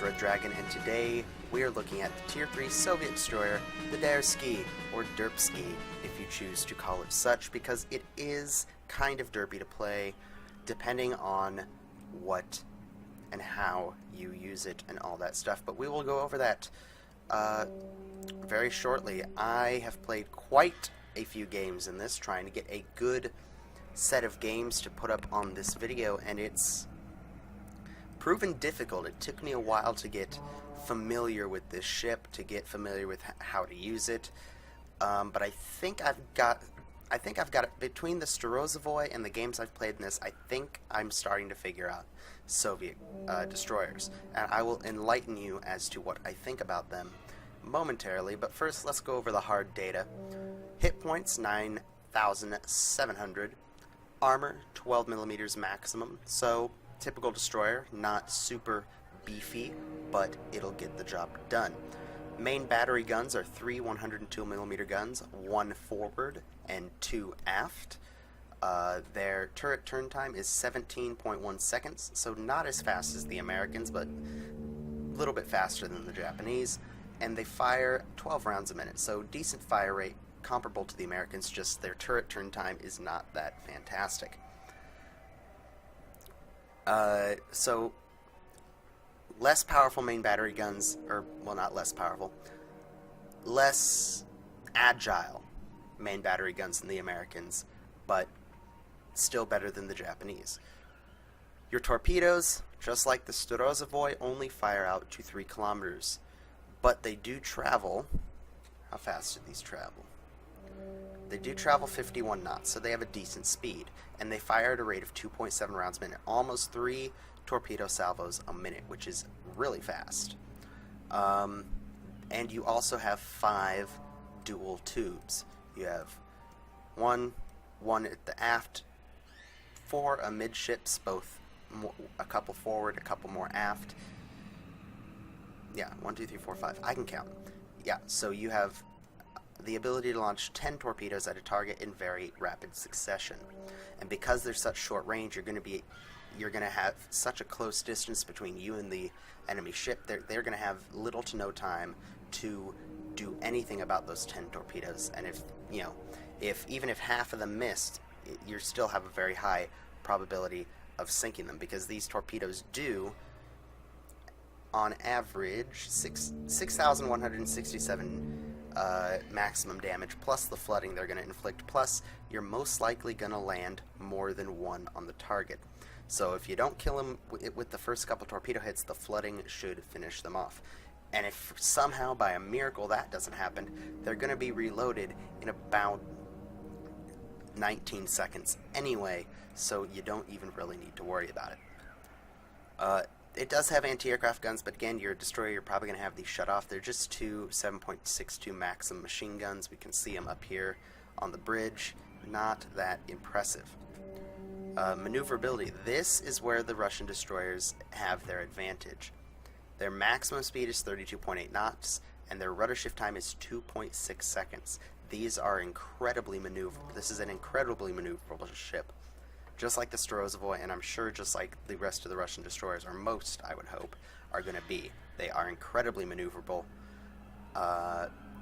Red Dragon, and today we are looking at the Tier 3 Soviet destroyer, the Derzki, or Derzki, if you choose to call it such, because it is kind of derpy to play, depending on what and how you use it and all that stuff, but we will go over that very shortly. I have played quite a few games in this, trying to get a good set of games to put up on this video, and it's proven difficult. It took me a while to get familiar with this ship, to get familiar with how to use it, but I think I've got it between the Starozovoy and the games I've played in this. I think I'm starting to figure out Soviet destroyers, and I will enlighten you as to what I think about them momentarily. But first, let's go over the hard data. Hit points 9,700, armor 12 millimeters maximum, so typical destroyer, not super beefy, but it'll get the job done. Main battery guns are 3 102mm guns, 1 forward and 2 aft. Their turret turn time is 17.1 seconds, so not as fast as the Americans, but a little bit faster than the Japanese. And they fire 12 rounds a minute, so decent fire rate, comparable to the Americans, just their turret turn time is not that fantastic. So less powerful main battery guns, or, well, not less powerful, less agile main battery guns than the Americans, but still better than the Japanese. Your torpedoes, just like the Starozovoy, only fire out to 3 kilometers, but they do travel. How fast do these travel? They do travel 51 knots, so they have a decent speed, and they fire at a rate of 2.7 rounds a minute, almost 3 torpedo salvos a minute, which is really fast. And you also have 5 dual tubes. You have one at the aft, 4 amidships, both a couple forward, a couple more aft. Yeah, 1, 2, 3, 4, 5. I can count. Yeah, so you have the ability to launch 10 torpedoes at a target in very rapid succession. And because they're such short range, you're going to have such a close distance between you and the enemy ship. They're going to have little to no time to do anything about those 10 torpedoes. And even if half of them missed, you still have a very high probability of sinking them, because these torpedoes do, on average, 6,167 maximum damage, plus the flooding they're going to inflict, plus you're most likely going to land more than 1 on the target. So if you don't kill them with the first couple torpedo hits, the flooding should finish them off. And if somehow by a miracle that doesn't happen, they're going to be reloaded in about 19 seconds anyway, so you don't even really need to worry about it. It does have anti-aircraft guns, but again, your destroyer, you're probably going to have these shut off. They're just 2 7.62 Maxim machine guns. We can see them up here on the bridge. Not that impressive. Maneuverability. This is where the Russian destroyers have their advantage. Their maximum speed is 32.8 knots, and their rudder shift time is 2.6 seconds. These are incredibly maneuverable. This is an incredibly maneuverable ship, just like the Starozovoy, and I'm sure just like the rest of the Russian destroyers, or most, I would hope, are going to be. They are incredibly maneuverable,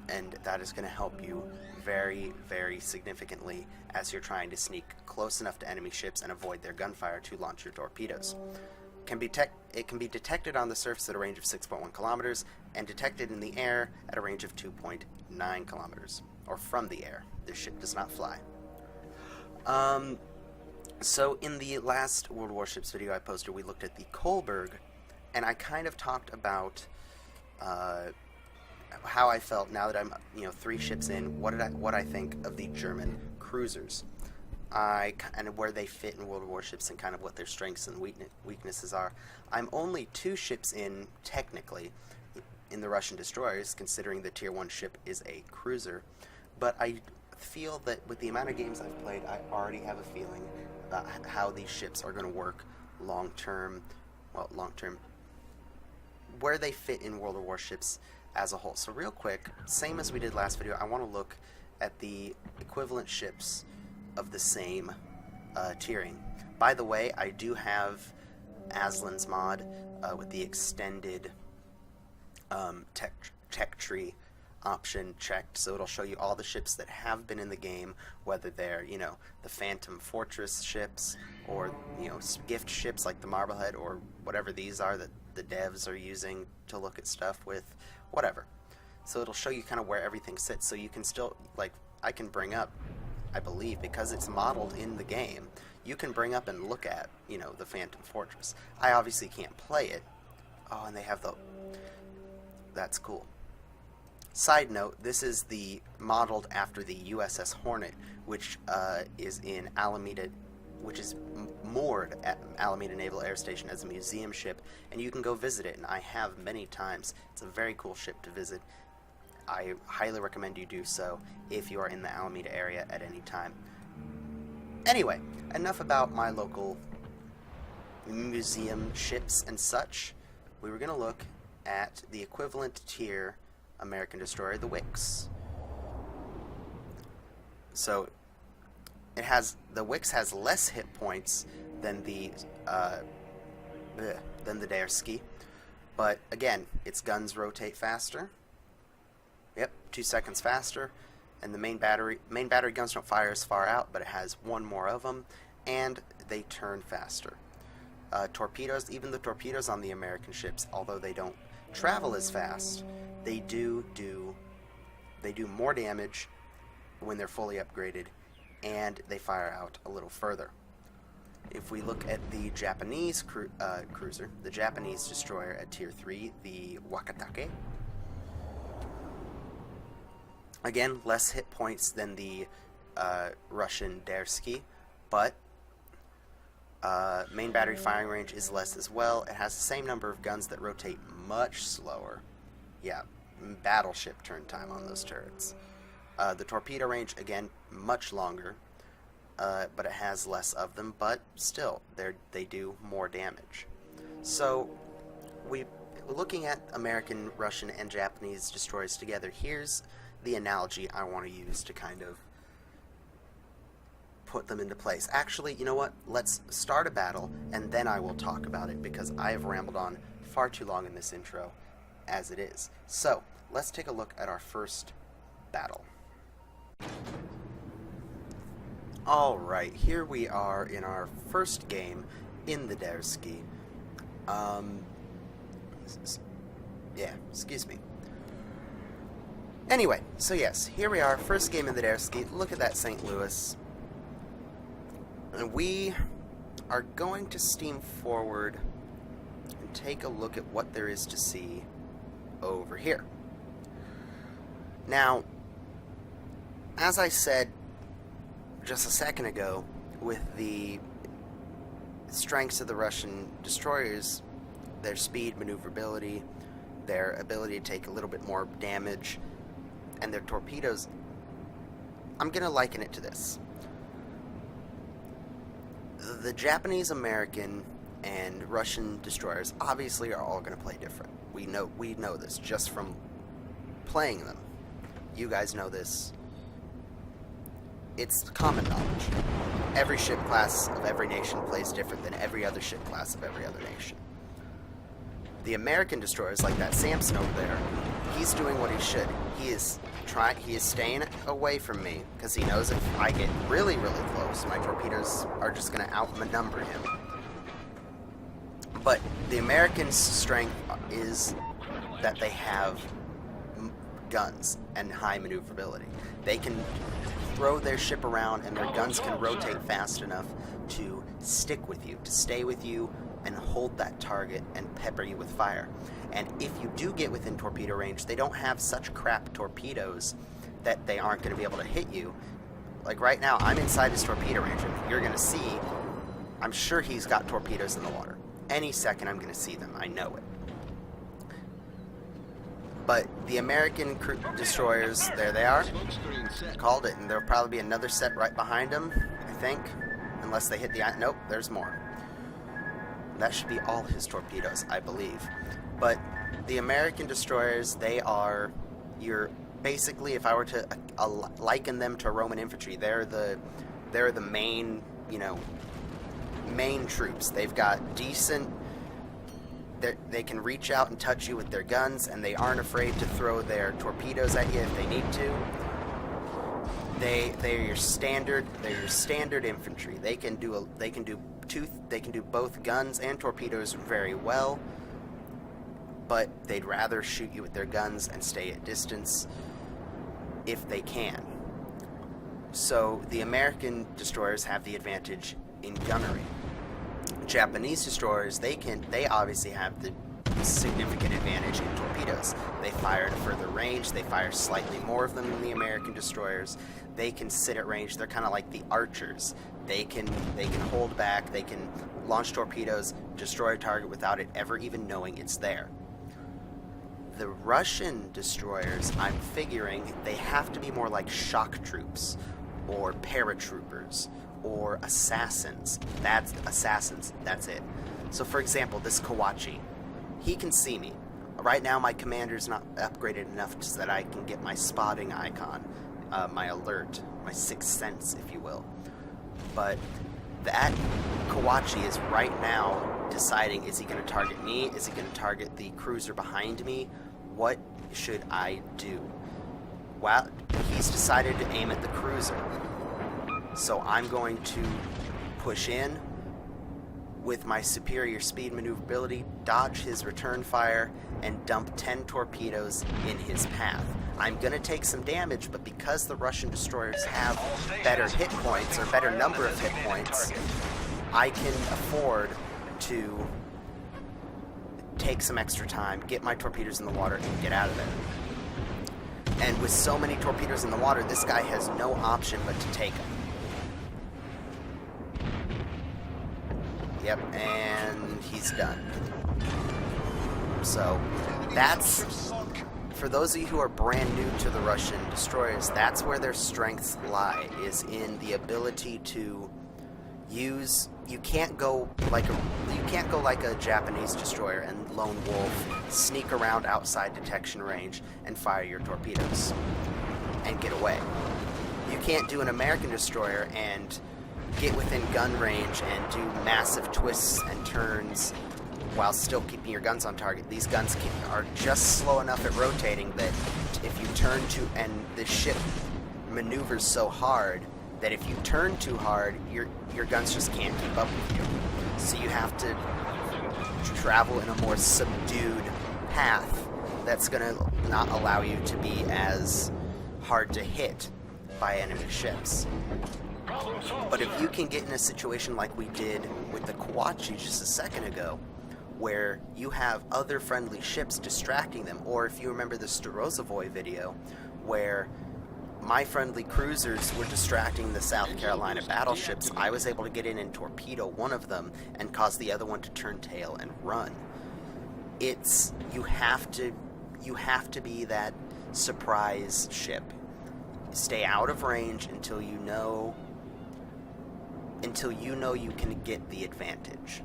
and that is going to help you very, very significantly as you're trying to sneak close enough to enemy ships and avoid their gunfire to launch your torpedoes. It can be detected on the surface at a range of 6.1 kilometers, and detected in the air at a range of 2.9 kilometers, or from the air. This ship does not fly. So in the last World Warships video I posted, we looked at the Kolberg, and I kind of talked about how I felt now that I'm 3 ships in. What I think of the German cruisers, and where they fit in World Warships, and kind of what their strengths and weaknesses are. I'm only 2 ships in technically in the Russian destroyers, considering the Tier 1 ship is a cruiser, but I feel that with the amount of games I've played, I already have a feeling about how these ships are going to work long-term, where they fit in World of Warships as a whole. So real quick, same as we did last video, I want to look at the equivalent ships of the same tiering. By the way, I do have Aslan's mod with the extended tech tree option checked, so it'll show you all the ships that have been in the game, whether they're, the Phantom Fortress ships, or, gift ships like the Marblehead, or whatever these are that the devs are using to look at stuff with, whatever. So it'll show you kind of where everything sits, so you can still, like, I can bring up, I believe, because it's modeled in the game, you can bring up and look at, the Phantom Fortress. I obviously can't play it. Oh, and they have the... That's cool. Side note, this is the modeled after the USS Hornet, which is in Alameda, which is moored at Alameda Naval Air Station as a museum ship, and you can go visit it, and I have many times. It's a very cool ship to visit. I highly recommend you do so if you are in the Alameda area at any time. Anyway, enough about my local museum ships and such. We were going to look at the equivalent tier American destroyer, the Wix. So the Wix has less hit points than the Derzki, but again, its guns rotate faster. Yep, 2 seconds faster, and the main battery guns don't fire as far out, but it has one more of them, and they turn faster. Torpedoes, even the torpedoes on the American ships, although they don't travel as fast, they do more damage when they're fully upgraded, and they fire out a little further. If we look at the Japanese cruiser, the Japanese destroyer at Tier 3, the Wakatake, again, less hit points than the Russian Derzki, but main battery firing range is less as well. It has the same number of guns that rotate much slower. Yeah, battleship turn time on those turrets. The torpedo range, again, much longer, but it has less of them, but still, they do more damage. So, looking at American, Russian, and Japanese destroyers together, here's the analogy I want to use to kind of put them into place. Actually, you know what? Let's start a battle, and then I will talk about it, because I have rambled on far too long in this intro as it is. So, let's take a look at our first battle. Alright, here we are in our first game in the Derzki. Yeah, excuse me. Anyway, so yes, here we are, first game in the Derzki. Look at that St. Louis. And we are going to steam forward and take a look at what there is to see over here. Now, as I said just a second ago, with the strengths of the Russian destroyers, their speed, maneuverability, their ability to take a little bit more damage, and their torpedoes, I'm going to liken it to this. The Japanese, American, and Russian destroyers obviously are all going to play different. We know this just from playing them. You guys know this. It's common knowledge. Every ship class of every nation plays different than every other ship class of every other nation. The American destroyers, like that Samson over there, he's doing what he should. He is staying away from me, because he knows if I get really, really close, my torpedoes are just going to outnumber him. But the Americans' strength is that they have guns and high maneuverability. They can throw their ship around, and their guns can rotate fast enough to stick with you, to stay with you, and hold that target and pepper you with fire. And if you do get within torpedo range, they don't have such crap torpedoes that they aren't going to be able to hit you. Like right now, I'm inside his torpedo range, and you're going to see, I'm sure he's got torpedoes in the water. Any second I'm going to see them, I know it. But the American destroyers, there they are. Called it, and there'll probably be another set right behind them, I think. Unless they hit the... Nope, there's more. That should be all his torpedoes, I believe. But the American destroyers, they are basically, if I were to liken them to Roman infantry, they're the main, main troops. They've got decent they can reach out and touch you with their guns, and they aren't afraid to throw their torpedoes at you if they need to. They're your standard infantry. They can do both guns and torpedoes very well, but they'd rather shoot you with their guns and stay at distance if they can. So the American destroyers have the advantage in gunnery. Japanese destroyers, they obviously have the significant advantage in torpedoes. They fire at a further range. They fire slightly more of them than the American destroyers. They can sit at range. They're kind of like the archers. They can hold back. They can launch torpedoes, destroy a target without it ever even knowing it's there. The Russian destroyers, I'm figuring, they have to be more like shock troops or paratroopers or assassins. That's it. So for example, this Kawachi, he can see me. Right now my commander's not upgraded enough so that I can get my spotting icon, my alert, my sixth sense, if you will. But that Kawachi is right now deciding, is he going to target me? Is he going to target the cruiser behind me? What should I do? Well, he's decided to aim at the cruiser. So I'm going to push in with my superior speed maneuverability, dodge his return fire, and dump 10 torpedoes in his path. I'm going to take some damage, but because the Russian destroyers have better hit points, or better number of hit points, I can afford to take some extra time, get my torpedoes in the water, and get out of there. And with so many torpedoes in the water, this guy has no option but to take them. Yep, and he's done. So, that's, for those of you who are brand new to the Russian destroyers, that's where their strengths lie, is in the ability to use. You can't go like a Japanese destroyer and lone wolf, sneak around outside detection range and fire your torpedoes and get away. You can't do an American destroyer and get within gun range and do massive twists and turns while still keeping your guns on target. These guns are just slow enough at rotating that if you turn to, and the ship maneuvers so hard that if you turn too hard, your guns just can't keep up with you. So you have to travel in a more subdued path that's going to not allow you to be as hard to hit by enemy ships. But if you can get in a situation like we did with the Kawachi just a second ago, where you have other friendly ships distracting them, or if you remember the Starozovoy video, where my friendly cruisers were distracting the South Carolina battleships, I was able to get in and torpedo one of them and cause the other one to turn tail and run. You have to be that surprise ship. Stay out of range until you know you can get the advantage.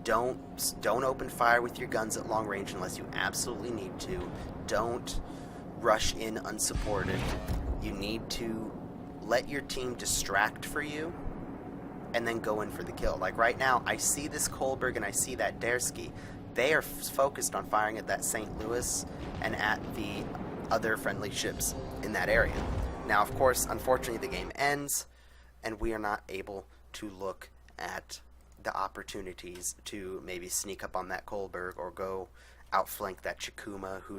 Don't open fire with your guns at long range unless you absolutely need to. Don't rush in unsupported. You need to let your team distract for you and then go in for the kill. Like right now, I see this Kolberg and I see that Derzki. They are focused on firing at that St. Louis and at the other friendly ships in that area. Now, of course, unfortunately, the game ends and we are not able to look at the opportunities to maybe sneak up on that Kolberg or go outflank that Chikuma who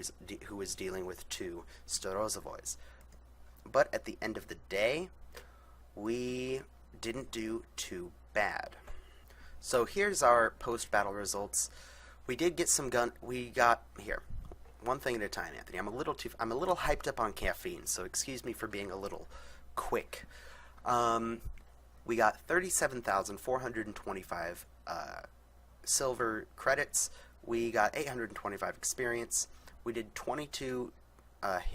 is dealing with two Starozovoys. But at the end of the day, we didn't do too bad. So here's our post-battle results. We did get some here. One thing at a time, Anthony. I'm a little hyped up on caffeine, so excuse me for being a little quick. We got 37,425 silver credits. We got 825 experience. We did 22.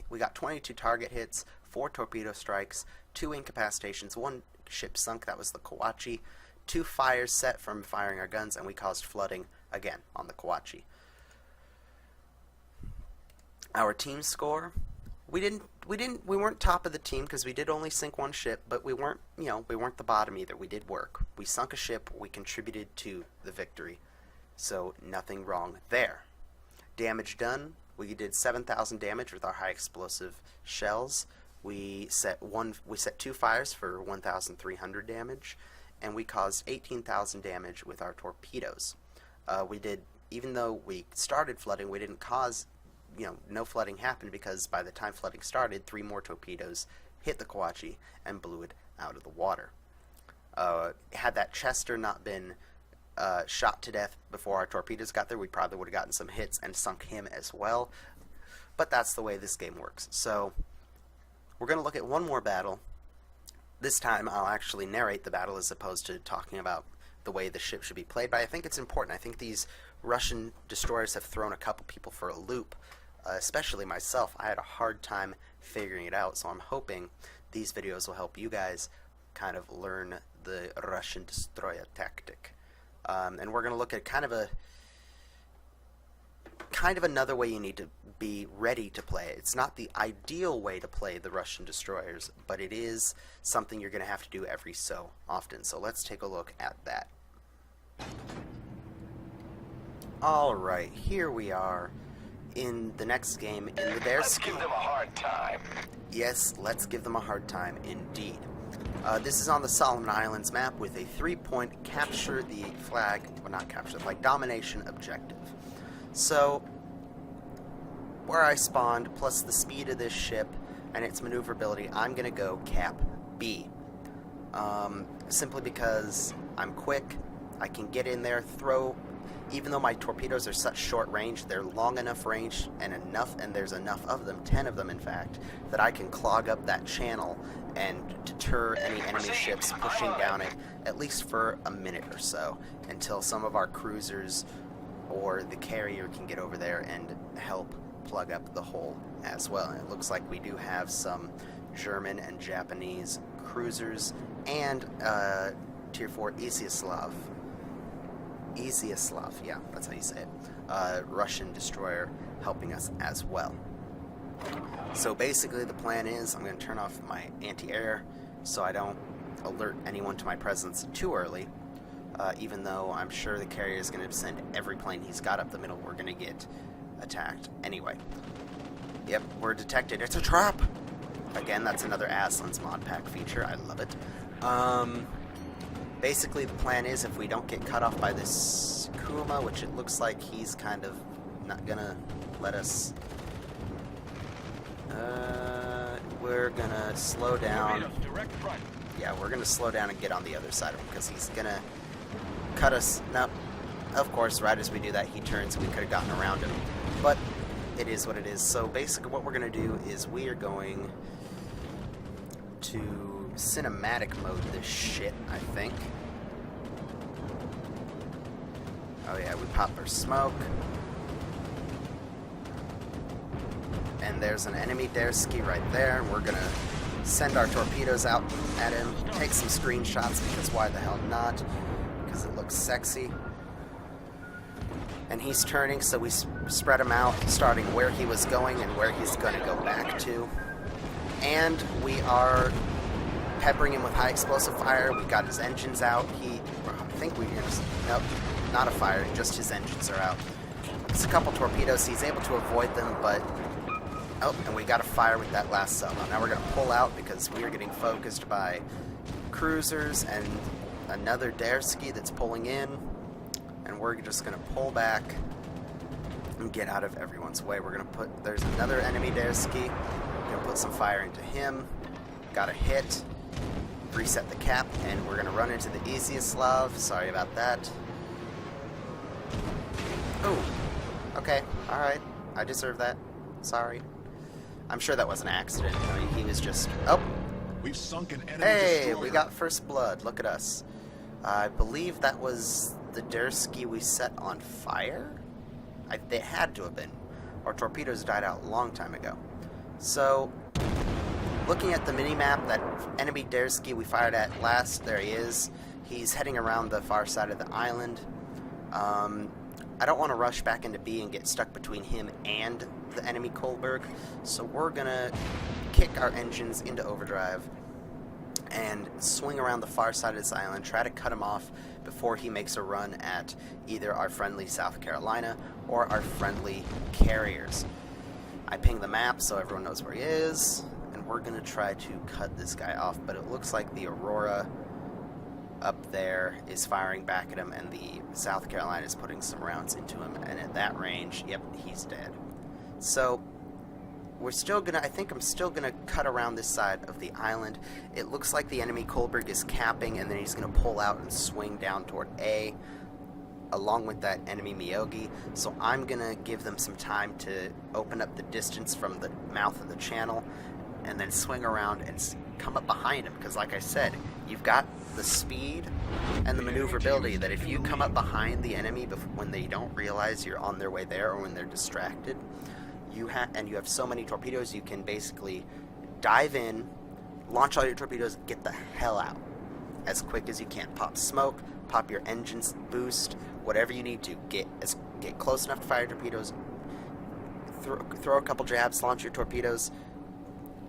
We got 22 target hits, 4 torpedo strikes, 2 incapacitations, 1 ship sunk. That was the Kawachi. 2 fires set from firing our guns, and we caused flooding again on the Kawachi. Our team score. We weren't top of the team because we did only sink 1 ship, but we weren't the bottom either. We did work. We sunk a ship. We contributed to the victory. So nothing wrong there. Damage done. We did 7,000 damage with our high explosive shells. We set 2 fires for 1,300 damage, and we caused 18,000 damage with our torpedoes. Even though we started flooding, we didn't cause, no flooding happened, because by the time flooding started, 3 more torpedoes hit the Kawachi and blew it out of the water. Had that Chester not been shot to death before our torpedoes got there, we probably would have gotten some hits and sunk him as well. But that's the way this game works. So we're going to look at one more battle. This time I'll actually narrate the battle as opposed to talking about the way the ship should be played. But I think it's important. I think these Russian destroyers have thrown a couple people for a loop, especially myself. I had a hard time figuring it out, so I'm hoping these videos will help you guys kind of learn the Russian destroyer tactic. And we're going to look at kind of another way you need to be ready to play it. It's not the ideal way to play the Russian destroyers, but it is something you're going to have to do every so often. So let's take a look at that. Alright, here we are in the next game in the Derzki. Let's give them a hard time. Yes, let's give them a hard time indeed. This is on the Solomon Islands map with a 3-point capture the flag, well, not capture, like domination objective. So, where I spawned, plus the speed of this ship and its maneuverability, I'm going to go Cap B. Simply because I'm quick, I can get in there, throw, even though my torpedoes are such short range, they're long enough range and there's enough of them, 10 of them in fact, that I can clog up that channel and deter any enemy ships pushing down it, at least for a minute or so, until some of our cruisers or the carrier can get over there and help plug up the hole as well. And it looks like we do have some German and Japanese cruisers and Tier 4 Izyaslav, yeah, that's how you say it, Russian destroyer helping us as well. So basically the plan is I'm going to turn off my anti-air so I don't alert anyone to my presence too early, even though I'm sure the carrier is going to send every plane he's got up the middle. We're going to get attacked anyway. Yep, we're detected. It's a trap! Again, that's another Aslan's mod pack feature. I love it. Basically the plan is if we don't get cut off by this Kuma, which it looks like he's kind of not going to let us... we're gonna slow down. Yeah, we're gonna slow down and get on the other side of him because he's gonna cut us. Nope. Of course, right as we do that, he turns. We could have gotten around him, but it is what it is. So basically, what we're gonna do is we are going to cinematic mode this shit. I think. Oh yeah, we pop our smoke. And there's an enemy Derzki right there. We're gonna send our torpedoes out at him, take some screenshots, because why the hell not? Because it looks sexy. And he's turning, so we spread him out, starting where he was going and where he's gonna go back to. And we are peppering him with high explosive fire. We got his engines out. I think we just, nope, not a fire, just his engines are out. It's a couple torpedoes. He's able to avoid them, but oh, and we got a fire with that last sub. Now we're going to pull out because we are getting focused by cruisers and another Derzki that's pulling in. And we're just going to pull back and get out of everyone's way. We're going to there's another enemy Derzki. We're going to put some fire into him. Got a hit. Reset the cap, and we're going to run into the Izyaslav. Sorry about that. Oh, okay, alright. I deserve that. Sorry. I'm sure that was an accident. I mean, he was just... Oh! We've sunk an enemy Hey, destroyer. we got first blood. Look at us. I believe that was the Derzki we set on fire? They had to have been. Our torpedoes died out a long time ago. So, looking at the mini-map, that enemy Derzki we fired at last, there he is. He's heading around the far side of the island. I don't want to rush back into B and get stuck between him and the enemy Kolberg, so we're going to kick our engines into overdrive and swing around the far side of this island, try to cut him off before he makes a run at either our friendly South Carolina or our friendly carriers. I ping the map so everyone knows where he is, and we're going to try to cut this guy off, but it looks like the Aurora up there is firing back at him, and the South Carolina is putting some rounds into him, and at that range, yep, he's dead. So we're still gonna, I think I'm still gonna cut around this side of the island. It looks like the enemy Kolberg is capping, and then he's gonna pull out and swing down toward A, along with that enemy Miyogi. So I'm gonna give them some time to open up the distance from the mouth of the channel, and then swing around and come up behind him, because like I said, you've got the speed and the maneuverability that if you come up behind the enemy when they don't realize you're on their way there, or when they're distracted, you have so many torpedoes, you can basically dive in, launch all your torpedoes, get the hell out as quick as you can. Pop smoke, pop your engines, boost, whatever you need to. Get close enough to fire torpedoes, throw a couple jabs, launch your torpedoes,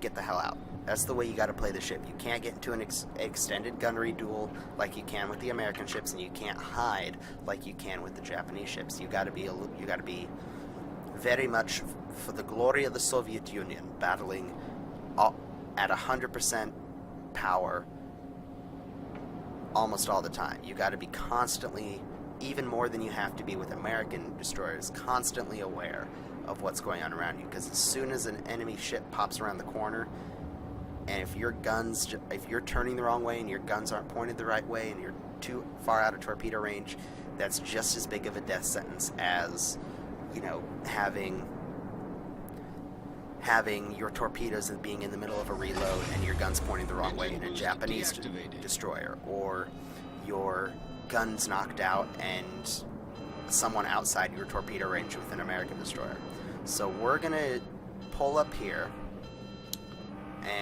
get the hell out. That's the way you got to play the ship. You can't get into an extended gunnery duel like you can with the American ships, and you can't hide like you can with the Japanese ships. You got to be very much for the glory of the Soviet Union, battling at 100% power almost all the time. You got to be constantly, even more than you have to be with American destroyers, constantly aware of what's going on around you, because as soon as an enemy ship pops around the corner, and if you're turning the wrong way and your guns aren't pointed the right way and you're too far out of torpedo range, that's just as big of a death sentence as, you know, having your torpedoes and being in the middle of a reload and your guns pointing the wrong way in a Japanese destroyer, or your guns knocked out and someone outside your torpedo range with an American destroyer. So we're gonna pull up here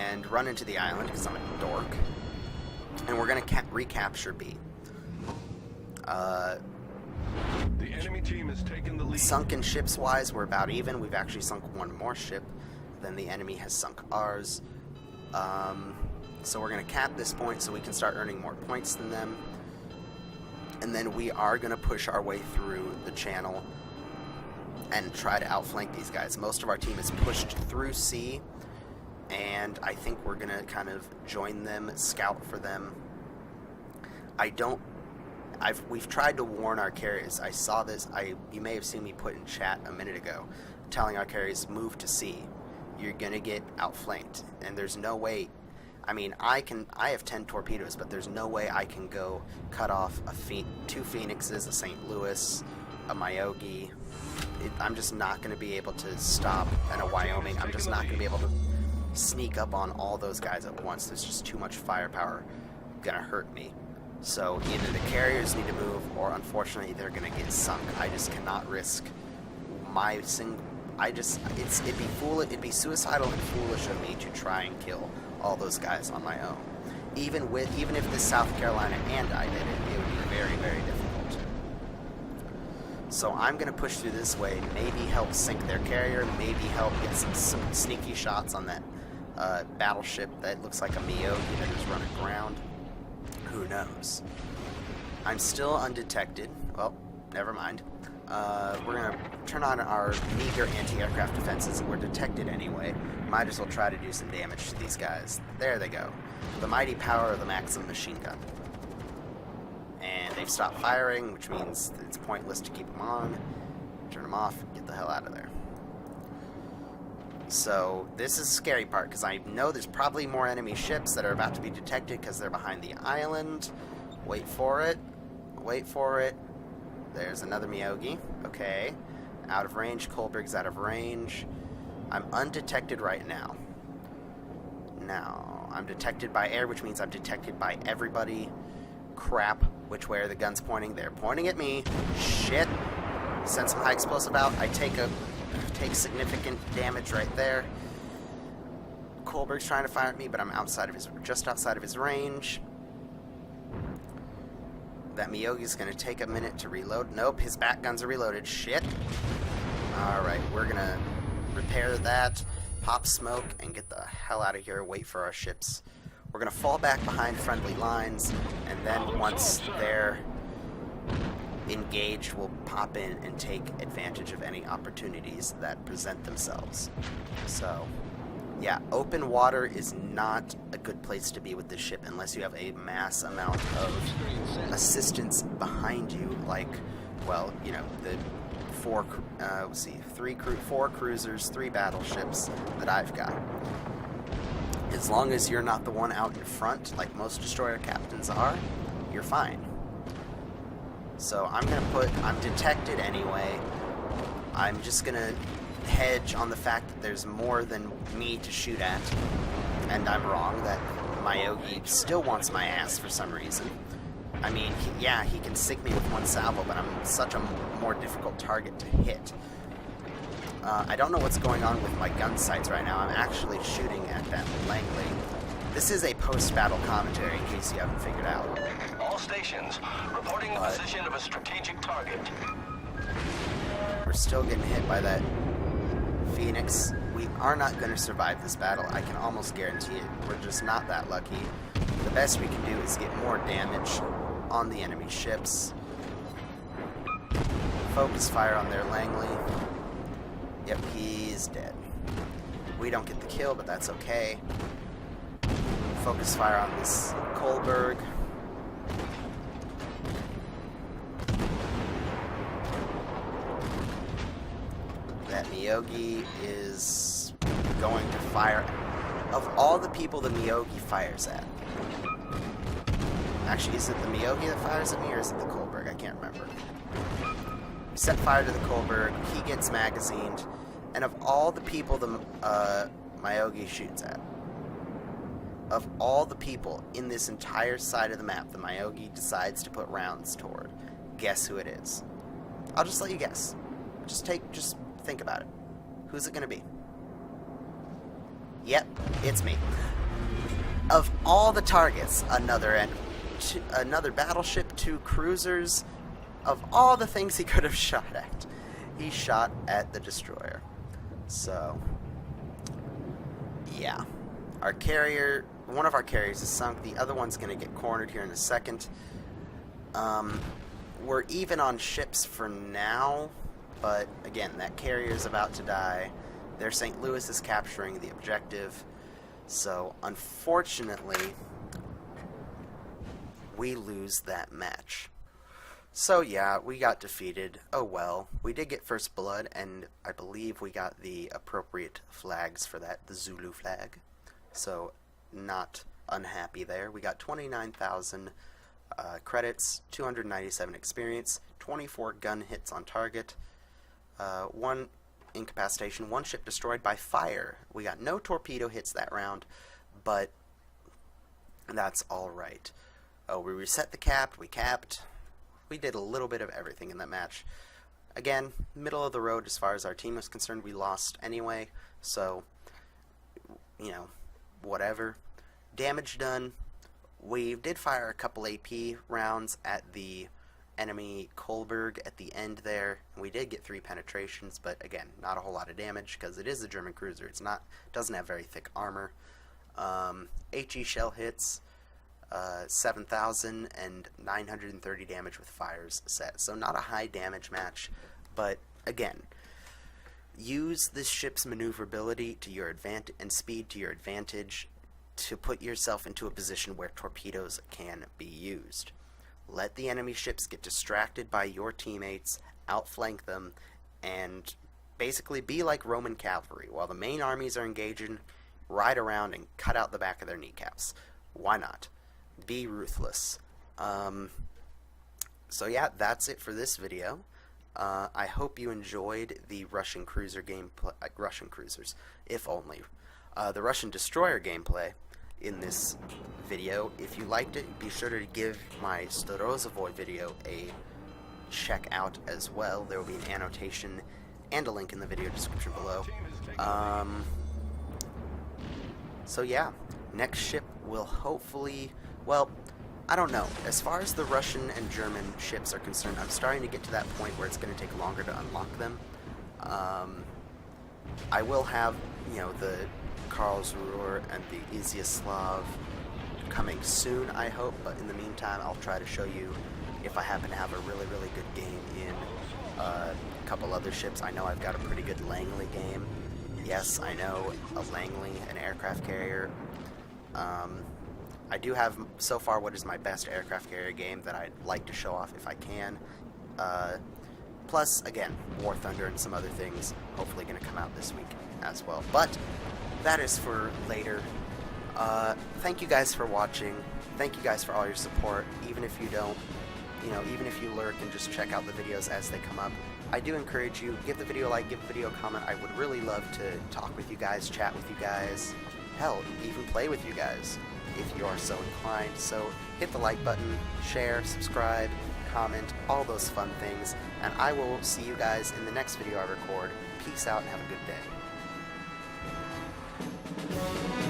and run into the island because I'm a dork, and we're gonna recapture B. The enemy team has taken the lead. Sunken ships wise, we're about even. We've actually sunk one more ship than the enemy has sunk ours. So we're gonna cap this point so we can start earning more points than them, and then we are gonna push our way through the channel and try to outflank these guys. Most of our team is pushed through C, and I think we're gonna kind of join them, scout for them. We've tried to warn our carriers. I saw this, you may have seen me put in chat a minute ago, telling our carriers, move to C. You're gonna get outflanked, and there's no way. I mean, I have 10 torpedoes, but there's no way I can go cut off two Phoenixes, a St. Louis, a Miyogi. I'm just not gonna be able to stop, and a Wyoming. I'm just not gonna be able to sneak up on all those guys at once. There's just too much firepower gonna hurt me. So either the carriers need to move, or unfortunately they're gonna get sunk. I just cannot risk it'd be suicidal and foolish of me to try and kill all those guys on my own. Even if this South Carolina and I did it would be very, very difficult. So I'm gonna push through this way, maybe help sink their carrier, maybe help get some sneaky shots on that battleship that looks like a Miyogi that is running aground. Who knows? I'm still undetected. Well, never mind. We're going to turn on our meager anti-aircraft defenses. We're detected anyway. Might as well try to do some damage to these guys. There they go. The mighty power of the Maxim machine gun. And they've stopped firing, which means it's pointless to keep them on. Turn them off, get the hell out of there. So this is the scary part, because I know there's probably more enemy ships that are about to be detected because they're behind the island. Wait for it. Wait for it. There's another Miyogi. Okay. Out of range. Kolberg's out of range. I'm undetected right now. Now, I'm detected by air, which means I'm detected by everybody. Crap. Which way are the guns pointing? They're pointing at me. Shit. Send some high explosive out. I take significant damage right there. Kolberg's trying to fire at me, but I'm just outside of his range. That Miyogi's going to take a minute to reload. Nope, his back guns are reloaded. Shit. Alright, we're going to repair that, pop smoke, and get the hell out of here. Wait for our ships. We're going to fall back behind friendly lines, and then once they're engaged, we'll pop in and take advantage of any opportunities that present themselves. So, yeah, open water is not a good place to be with this ship unless you have a mass amount of assistance behind you, like, well, you know, the four cruisers, 3 battleships that I've got. As long as you're not the one out in front, like most destroyer captains are, you're fine. So I'm detected anyway. I'm just gonna hedge on the fact that there's more than me to shoot at, and I'm wrong, that Myogi still wants my ass for some reason. I mean, he can sink me with one salvo, but I'm such a more difficult target to hit. I don't know what's going on with my gun sights right now. I'm actually shooting at that Langley. This is a post-battle commentary, in case you haven't figured out. All stations reporting the position of a strategic target. We're still getting hit by that Phoenix. We are not going to survive this battle. I can almost guarantee it. We're just not that lucky. The best we can do is get more damage on the enemy ships. Focus fire on their Langley. Yep, he's dead. We don't get the kill, but that's okay. Focus fire on this Kohlberg. That Myogi is going to fire. Of all the people the Myogi fires at. Actually, is it the Myogi that fires at me, or is it the Kohlberg? I can't remember. We set fire to the Kohlberg, he gets magazined, and of all the people the Myogi shoots at, of all the people in this entire side of the map the Myogi decides to put rounds toward, guess who it is? I'll just let you guess. Just think about it. Who's it gonna be? Yep, it's me. Of all the targets, another battleship, 2 cruisers, of all the things he could have shot at, he shot at the destroyer. So, yeah. Our carrier, one of our carriers is sunk, the other one's going to get cornered here in a second. We're even on ships for now, but again, that carrier is about to die. Their St. Louis is capturing the objective, so unfortunately, we lose that match. So yeah, we got defeated. Oh well. We did get first blood, and I believe we got the appropriate flags for that, the Zulu flag. So, not unhappy there. We got 29,000 credits, 297 experience, 24 gun hits on target, 1 incapacitation, 1 ship destroyed by fire. We got no torpedo hits that round, but that's alright. Oh, we reset the cap, we capped. We did a little bit of everything in that match. Again, middle of the road as far as our team was concerned. We lost anyway, so, you know, whatever. Damage done. We did fire a couple AP rounds at the enemy Kohlberg at the end there. We did get 3 penetrations, but again, not a whole lot of damage because it is a German cruiser. Doesn't have very thick armor. HE shell hits. 7,000 and 930 damage with fires set. So not a high damage match, but again, use this ship's maneuverability to your advantage and speed to your advantage to put yourself into a position where torpedoes can be used. Let the enemy ships get distracted by your teammates, outflank them, and basically be like Roman cavalry. While the main armies are engaging, ride around and cut out the back of their kneecaps. Why not? Be ruthless. So yeah, that's it for this video. I hope you enjoyed the Russian cruiser gameplay. Russian cruisers, if only. The Russian destroyer gameplay in this video. If you liked it, be sure to give my Starozovoy video a check out as well. There will be an annotation and a link in the video description below. So yeah, next ship will hopefully... Well, I don't know. As far as the Russian and German ships are concerned, I'm starting to get to that point where it's going to take longer to unlock them. I will have, you know, the Karlsruhe and the Izyaslav coming soon, I hope, but in the meantime, I'll try to show you if I happen to have a really, really good game in a couple other ships. I know I've got a pretty good Langley game. Yes, I know, a Langley, an aircraft carrier. I do have, so far, what is my best aircraft carrier game that I'd like to show off if I can. Plus, again, War Thunder and some other things hopefully going to come out this week as well. But that is for later. Thank you guys for watching. Thank you guys for all your support. Even if you don't, even if you lurk and just check out the videos as they come up, I do encourage you, give the video a like, give the video a comment. I would really love to talk with you guys, chat with you guys, hell, even play with you guys if you are so inclined. So hit the like button, share, subscribe, comment, all those fun things, and I will see you guys in the next video I record. Peace out and have a good day.